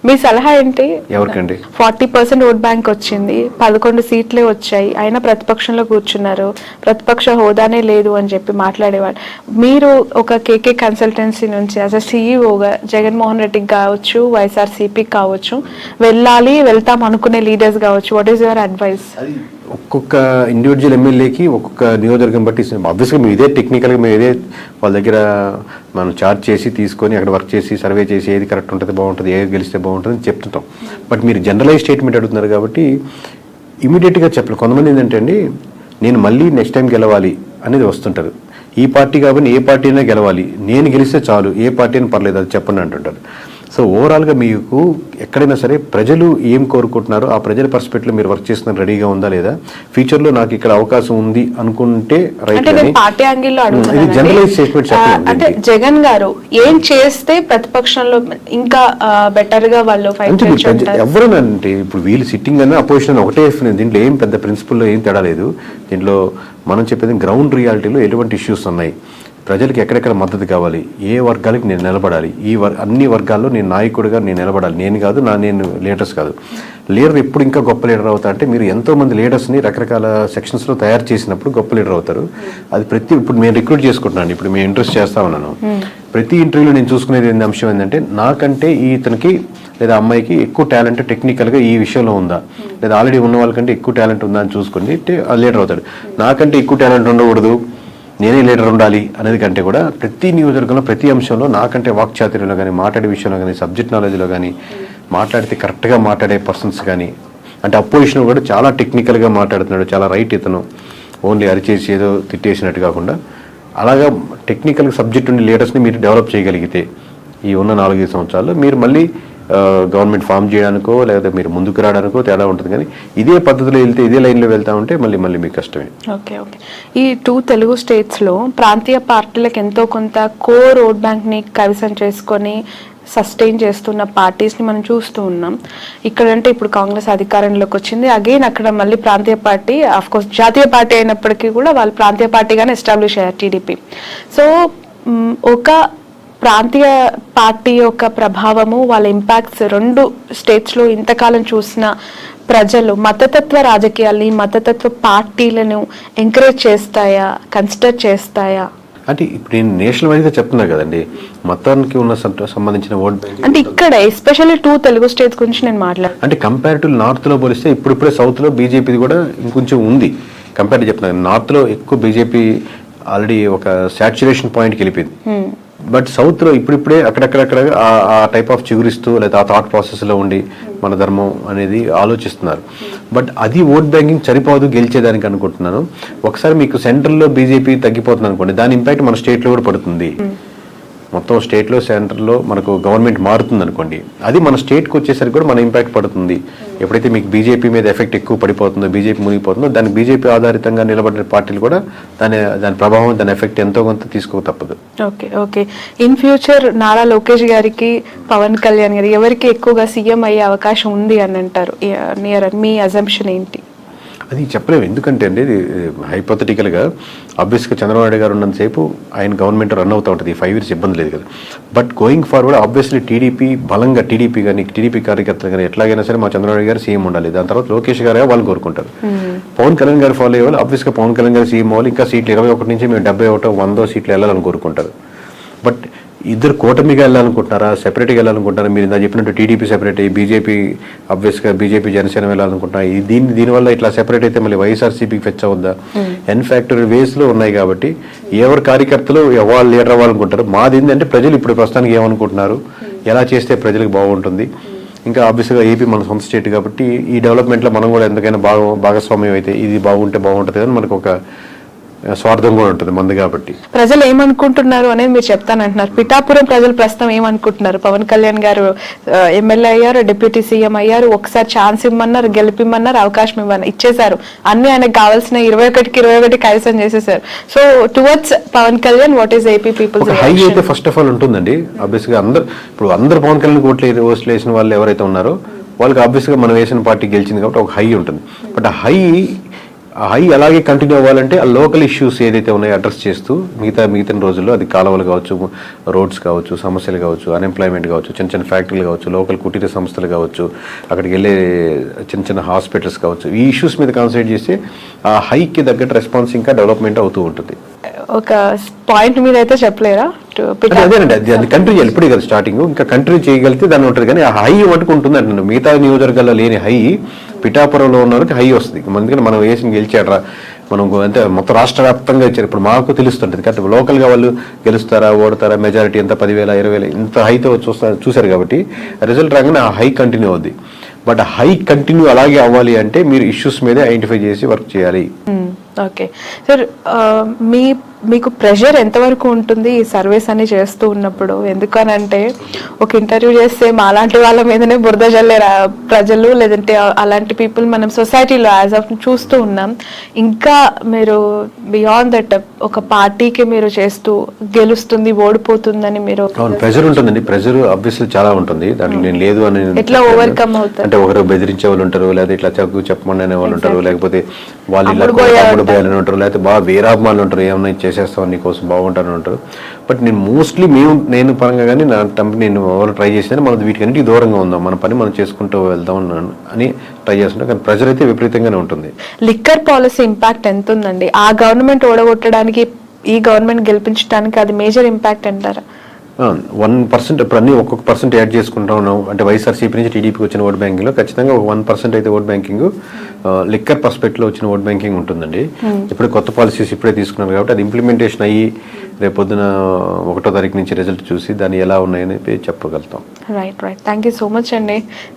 మీ సలహా ఏంటి? ఎవరికండి? 40% ఓట్ బ్యాంక్ వచ్చింది, 11 సీట్లే వచ్చాయి, అయినా ప్రతిపక్షంలో కూర్చున్నారు, ప్రతిపక్ష హోదానే లేదు అని చెప్పి మాట్లాడేవాడు. మీరు ఒక కేకే కన్సల్టెన్సీ నుంచి యాజ్ అ సిఇఓగా జగన్మోహన్ రెడ్డికి కావచ్చు, వైఎస్ఆర్సీపీకి కావచ్చు, వెళ్తాం అనుకునే లీడర్స్ కావచ్చు, వాట్ ఈస్ యువర్ అడ్వైస్? ఒక్కొక్క ఇండివిజువల్ ఎమ్మెల్యేకి ఒక్కొక్క నియోజకవర్గం బట్టి ఆబ్వియస్గా మేము ఇదే టెక్నికల్గా మేము ఇదే వాళ్ళ దగ్గర మనం చార్జ్ చేసి తీసుకొని అక్కడ వర్క్ చేసి సర్వే చేసి ఏది కరెక్ట్ ఉంటుంది బాగుంటుంది, ఏది గెలిస్తే బాగుంటుంది అని చెప్తుంటాం. బట్ మీరు జనరలైజ్ స్టేట్మెంట్ అడుగుతున్నారు కాబట్టి ఇమీడియట్గా చెప్పలేదు. కొంతమంది ఏంటంటే అండి, నేను మళ్ళీ నెక్స్ట్ టైం గెలవాలి అనేది వస్తుంటారు. ఈ పార్టీ కాబట్టి ఏ పార్టీ అయినా గెలవాలి, నేను గెలిస్తే చాలు, ఏ పార్టీ అయినా పర్లేదు అది చెప్పండి అంటుంటారు. సో ఓవరాల్గా మీకు ఎక్కడైనా సరే ప్రజలు ఏం కోరుకుంటున్నారో ఆ ప్రజల పర్స్పెక్టివ్లో మీరు వర్క్ చేస్తున్న రెడీగా ఉందా లేదా, ఫ్యూచర్లో నాకు ఇక్కడ అవకాశం ఉంది అనుకుంటే రైట్. ఇది జనరలైజ్ స్టేట్మెంట్ చెప్పండి. అంటే జగన్ గారు ఏం చేస్తే ప్రతిపక్షంలో ఇంకా బెటర్ గా వాళ్ళు ఫైట్ చేయొచ్చు? ఎవరైనా అంటే ఇప్పుడు వీళ్ళు సిట్టింగ్ అన్న అపోజిషన్ ఒకటే, దీంట్లో ఏం పెద్ద ప్రిన్సిపల్లో ఏం తేడా లేదు. దీంట్లో మనం చెప్పేది గ్రౌండ్ రియాలిటీలో ఎటువంటి ఇష్యూస్ ఉన్నాయి, ప్రజలకు ఎక్కడెక్కడ మద్దతు కావాలి, ఏ వర్గాలకి నేను నిలబడాలి, అన్ని వర్గాల్లో నేను నాయకుడిగా నేను నిలబడాలి. నేను కాదు, నేను లీడర్స్ కాదు. లీడర్ ఎప్పుడు ఇంకా గొప్ప లీడర్ అవుతా అంటే మీరు ఎంతోమంది లీడర్స్ని రకరకాల సెక్షన్స్లో తయారు చేసినప్పుడు గొప్ప లీడర్ అవుతారు. అది ఇప్పుడు నేను రిక్రూట్ చేసుకుంటున్నాను, ఇప్పుడు మేము ఇంట్రెస్ట్ చేస్తా ఉన్నాను. ప్రతి ఇంటర్వ్యూలో నేను చూసుకునేది అంశం ఏంటంటే నాకంటే ఇతనికి లేదా అమ్మాయికి ఎక్కువ టాలెంట్ టెక్నికల్గా ఈ విషయంలో ఉందా, లేదా ఆల్రెడీ ఉన్న వాళ్ళకంటే ఎక్కువ టాలెంట్ ఉందా అని చూసుకుని లీడర్ అవుతాడు. నాకంటే ఎక్కువ టాలెంట్ ఉండకూడదు, నేనే లీడర్ ఉండాలి అనేది కంటే కూడా ప్రతి నియోజకవర్గంలో ప్రతి అంశంలో నాకంటే వాక్చాతుర్యంలో కానీ, మాట్లాడే విషయంలో కానీ, సబ్జెక్ట్ నాలెడ్జ్లో కానీ, మాట్లాడితే కరెక్ట్గా మాట్లాడే పర్సన్స్ కానీ, అంటే అపోజిషన్ కూడా చాలా టెక్నికల్గా మాట్లాడుతున్నాడు, చాలా రైట్ ఇతను, ఓన్లీ అరిచేసి ఏదో తిట్టేసినట్టు కాకుండా అలాగా టెక్నికల్ సబ్జెక్ట్ ఉండే లీడర్స్ని మీరు డెవలప్ చేయగలిగితే ఈ ఉన్న 4-5 సంవత్సరాల్లో మీరు మళ్ళీ గవర్నమెంట్ ఫామ్ చేయడానికో లేదా మీరు ముందుకు రావడానికో తేడా ఉంటుంది. కానీ ఇదే పద్ధతిలో వెళ్తే, ఇదే లైన్లో వెళ్తా ఉంటే మళ్ళీ మీకు కష్టమే. ఓకే. ఈ 2 తెలుగు స్టేట్స్లో ప్రాంతీయ పార్టీలకు ఎంతో కొంత కోర్ ఓట్ బ్యాంక్ని కైవసం చేసుకొని సస్టైన్ చేస్తున్న పార్టీస్ని మనం చూస్తూ ఉన్నాం. ఇక్కడంటే ఇప్పుడు కాంగ్రెస్ అధికారంలోకి వచ్చింది, అగైన్ అక్కడ మళ్ళీ ప్రాంతీయ పార్టీ, ఆఫ్కోర్స్ జాతీయ పార్టీ అయినప్పటికీ కూడా వాళ్ళు ప్రాంతీయ పార్టీగానే ఎస్టాబ్లిష్ అయ్యారు, టీడీపీ. సో ఒక ప్రాంతీయ పార్టీ యొక్క ప్రభావము, వాళ్ళ ఇంపాక్ట్స్ 2 స్టేట్స్లో ఇంతకాలం చూసిన ప్రజలు మతతత్వ రాజకీయాల్ని, మతతత్వ పార్టీలను ఎంకరేజ్ చేస్తాయా, కన్సిడర్ చేస్తాయా? అంటే ఇప్పుడు నేను నేషనల్ వైజ్గా చెప్తున్నా కదండి, మతానికి ఉన్న సంబంధించిన ఓట్ బ్యాంక్ అంటే ఇక్కడ ఎస్పెషల్లీ 2 తెలుగు స్టేట్స్ గురించి నేను మాట్లాడు. అంటే కంపారిటివ్ నార్త్లో పోలిస్తే ఇప్పుడిప్పుడే సౌత్లో బీజేపీ కూడా ఇంకొంచెం ఉంది. కంపారిటివ్ చెప్తున్నాను, నార్త్లో ఎక్కువ బీజేపీ ఆల్రెడీ ఒక సాచ్యురేషన్ పాయింట్కి వెళ్ళిపోయింది. బట్ సౌత్లో ఇప్పుడిప్పుడే అక్కడక్కడక్కడ ఆ టైప్ ఆఫ్ చిగురిస్తూ లేదా ఆ థాట్ ప్రాసెస్లో ఉండి మన ధర్మం అనేది ఆలోచిస్తున్నారు. బట్ అది ఓట్ బ్యాంకింగ్ సరిపోదు గెలిచేదానికి అనుకుంటున్నాను. ఒకసారి మీకు సెంట్రల్లో బీజేపీ తగ్గిపోతుంది అనుకోండి, దాని ఇంపాక్ట్ మన స్టేట్లో కూడా పడుతుంది. మొత్తం స్టేట్లో సెంటర్లో మనకు గవర్నమెంట్ మారుతుంది అనుకోండి, అది మన స్టేట్కి వచ్చేసరికి కూడా మన ఇంపాక్ట్ పడుతుంది. ఎప్పుడైతే మీకు బీజేపీ మీద ఎఫెక్ట్ ఎక్కువ పడిపోతుందో, బీజేపీ మునిగిపోతుందో, దాని బీజేపీ ఆధారితంగా నిలబడిన పార్టీలు కూడా దాని ప్రభావం, దాని ఎఫెక్ట్ ఎంతో కొంత తీసుకోక తప్పదు. Okay. In future Nara Lokesh గారికి, పవన్ కళ్యాణ్ గారికి ఎవరికి ఎక్కువగా సీఎం అయ్యే అవకాశం ఉంది అని అంటారు? మీ అజంప్షన్ ఏంటి? అది చెప్పలేము. ఎందుకంటే అండి హైపోథెటికల్గా ఆబ్వియస్గా చంద్రబాబు నాయుడు గారు ఉన్నంతసేపు ఆయన గవర్నమెంట్ రన్ అవుతూ ఉంటుంది, 5 years ఇబ్బంది లేదు కదా. But going forward obviously TDP కార్యకర్తలు కానీ ఎట్లాగైనా సరే మా చంద్రబాబు గారు సీఎం ఉండాలి. దాని తర్వాత లోకేష్ గారు వాళ్ళు కోరుకుంటారు. పవన్ కళ్యాణ్ గారు ఫాలో అయ్యేవాళ్ళు ఆబ్వియస్గా పవన్ కళ్యాణ్ గారు సీఎం అవ్వాలి, ఇంకా సీట్లు 21 నుంచి మేము 71, 100 సీట్లు వెళ్ళాలని కోరుకుంటారు. బట్ ఇద్దరు కూటమిగా వెళ్ళాలనుకుంటున్నారా, సెపరేట్గా వెళ్ళాలనుకుంటారా? మీరు ఇందా చెప్పినట్టు టీడీపీ సెపరేట్ అయ్యి బీజేపీ ఆబ్వియస్గా బీజేపీ జనసేన వెళ్ళాలనుకుంటున్నారు. దీనివల్ల ఇట్లా సెపరేట్ అయితే మళ్ళీ వైఎస్ఆర్సీపీకి ఫెచ్ అవుద్దా? ఎన్ ఫ్యాక్టర్ వేస్లో ఉన్నాయి కాబట్టి ఎవరి కార్యకర్తలు వాళ్ళు లీడర్ అవ్వాలనుకుంటారు. మాది ఏంటంటే ప్రజలు ఇప్పుడు ప్రస్తుతానికి ఏమనుకుంటున్నారు, ఎలా చేస్తే ప్రజలకు బాగుంటుంది. ఇంకా ఆబ్వియస్గా ఏపీ మన సొంత స్టేట్ కాబట్టి ఈ డెవలప్మెంట్లో మనం కూడా ఎంతకైనా భాగస్వామ్యం అయితే ఇది బాగుంటే బాగుంటుంది అని మనకు ఒక స్వార్థం కూడా ఉంటుంది మంది కాబట్టి. ప్రజలు ఏమనుకుంటున్నారు అనేది మీరు చెప్తానంటున్నారు. పిఠాపురం ప్రజలు ప్రస్తుతం ఏమనుకుంటున్నారు? పవన్ కళ్యాణ్ గారు ఎమ్మెల్యే అయ్యారు, డిప్యూటీ సీఎం అయ్యారు, ఒకసారి ఛాన్స్ ఇవ్వమన్నారు, గెలిపిమ్మన్నారు, అవకాశం ఇచ్చేశారు, అన్ని ఆయనకు కావాల్సిన 21కి 21 కైవసం చేసేసారు. So towards Pawan Kalyan what is AP people's high అయితే ఫస్ట్ ఆఫ్ ఆల్ ఉంటుందండి. ఆబ్వియస్గా అందరు పవన్ కళ్యాణ్ ఓట్లు వేసిన వాళ్ళు ఎవరైతే ఉన్నారో వాళ్ళకి ఆబ్వియస్గా మనం వేసిన పార్టీ గెలిచింది కాబట్టి ఒక హై ఉంటుంది. బట్ ఆ హై హై అలాగే కంటిన్యూ అవ్వాలంటే ఆ లోకల్ ఇష్యూస్ ఏదైతే ఉన్నాయో అడ్రస్ చేస్తూ మిగతా రోజుల్లో అది కాలువలు కావచ్చు, రోడ్స్ కావచ్చు, సమస్యలు కావచ్చు, అన్ఎంప్లాయ్మెంట్ కావచ్చు, చిన్న చిన్న ఫ్యాక్టరీలు కావచ్చు, లోకల్ కుటీర సంస్థలు కావచ్చు, అక్కడికి వెళ్ళే చిన్న హాస్పిటల్స్ కావచ్చు, ఈ ఇష్యూస్ మీద కాన్సన్ట్రేట్ చేస్తే ఆ హైకి తగ్గట్టు రెస్పాన్స్ ఇంకా డెవలప్మెంట్ అవుతూ ఉంటుంది. ఒక పాయింట్ మీద అయితే చెప్పలేరా? అదేనండి, అది కంట్రీ చేయాలి. ఇప్పుడే కదా స్టార్టింగ్, ఇంకా కంట్రీ చేయగలిగితే దాన్ని ఉంటుంది. కానీ ఆ హై మటుకు ఉంటుంది అంటున్నాను. మిగతా నియోజకవర్గాల్లో లేని హై పిఠాపురంలో ఉన్న వాళ్ళకి హై వస్తుంది. ఎందుకంటే మనం వేసి గెలిచాడరా, మనం అంటే మొత్తం రాష్ట్ర వ్యాప్తంగా ఇచ్చారు. ఇప్పుడు మాకు తెలుస్తుంటుంది కాబట్టి లోకల్గా వాళ్ళు గెలుస్తారా, ఓడతారా, మెజారిటీ ఎంత 10,000, 20,000 ఇంత హైతో చూశారు కాబట్టి రిజల్ట్ రాగానే ఆ హై కంటిన్యూ అవుద్ది. బట్ హై కంటిన్యూ అలాగే అవ్వాలి అంటే మీరు ఇష్యూస్ మీదే ఐడెంటిఫై చేసి వర్క్ చేయాలి. ఓకే సార్, మీకు ప్రెషర్ ఎంతవరకు ఉంటుంది ఈ సర్వీస్ అని చేస్తూ ఉన్నప్పుడు? ఎందుకనంటే ఒక ఇంటర్వ్యూ చేస్తే మాలాంటి వాళ్ళ మీదనే బురద జల్లే ప్రజలు, లేదంటే అలాంటి పీపుల్ మనం సొసైటీలో యాజ్ ఆఫ్ చూస్తూ ఉన్నాం. ఇంకా మీరు బియాండ్ దట్ ఒక పార్టీకి మీరు చేస్తూ గెలుస్తుంది, ఓడిపోతుందని మీరు ప్రెషర్ ఉంటుందండి. ప్రెషర్ ఆబ్వియస్లీ చాలా ఉంటుంది. దాంట్లో నేను లేదు అని ఎట్లా ఓవర్కమ్ అవుతారు అంటే ఒకరు బెదిరించే వాళ్ళు ఉంటారు, లేదా ఇట్లా చెప్పమని అనే వాళ్ళు ఉంటారు, లేకపోతే వాళ్ళు ఇలా పోయాలని ఉంటారు, లేకపోతే బాగా వీరాభిమానులు ఉంటారు, ఏమన్నా చేసేస్తాం నీకోసం బాగుంటారని ఉంటారు. బట్ నేను మోస్ట్లీ నేను పరంగా కానీ నా కంపెనీ నేను ట్రై చేసేది మనం వీటికన్నిటికీ దూరంగా ఉందాం, మన పని మనం చేసుకుంటూ వెళ్దాం అని ట్రై చేస్తుంటాం. కానీ ప్రెజర్ అయితే విపరీతంగానే ఉంటుంది. లిక్కర్ పాలసీ ఇంపాక్ట్ ఎంత ఉందండి? ఆ గవర్నమెంట్ ఓడగొట్టడానికి ఈ గవర్నమెంట్ గెలిపించడానికి అది మేజర్ ఇంపాక్ట్ అంటారా? 1% ఇప్పుడు అన్ని ఒక్కొక్క పర్సెంట్ యాడ్ చేసుకుంటా ఉన్నాం. అంటే వైఎస్ఆర్సీపీ నుంచి టీడీపీకి వచ్చిన ఓట్ బ్యాంకింగ్లో ఖచ్చితంగా ఒక 1% అయితే ఓట్ బ్యాంకింగ్ లిక్కర్ పర్స్పెక్ట్లో వచ్చిన ఓట్ బ్యాంకింగ్ ఉంటుందండి. ఇప్పుడు కొత్త పాలసీస్ ఇప్పుడే తీసుకున్నారు కాబట్టి అది ఇంప్లిమెంటేషన్ అయ్యి రేపు పొద్దున 1వ తారీఖు నుంచి రిజల్ట్ చూసి దాన్ని ఎలా ఉన్నాయని చెప్పగలుగుతాం. Right. Thank you so much అండి.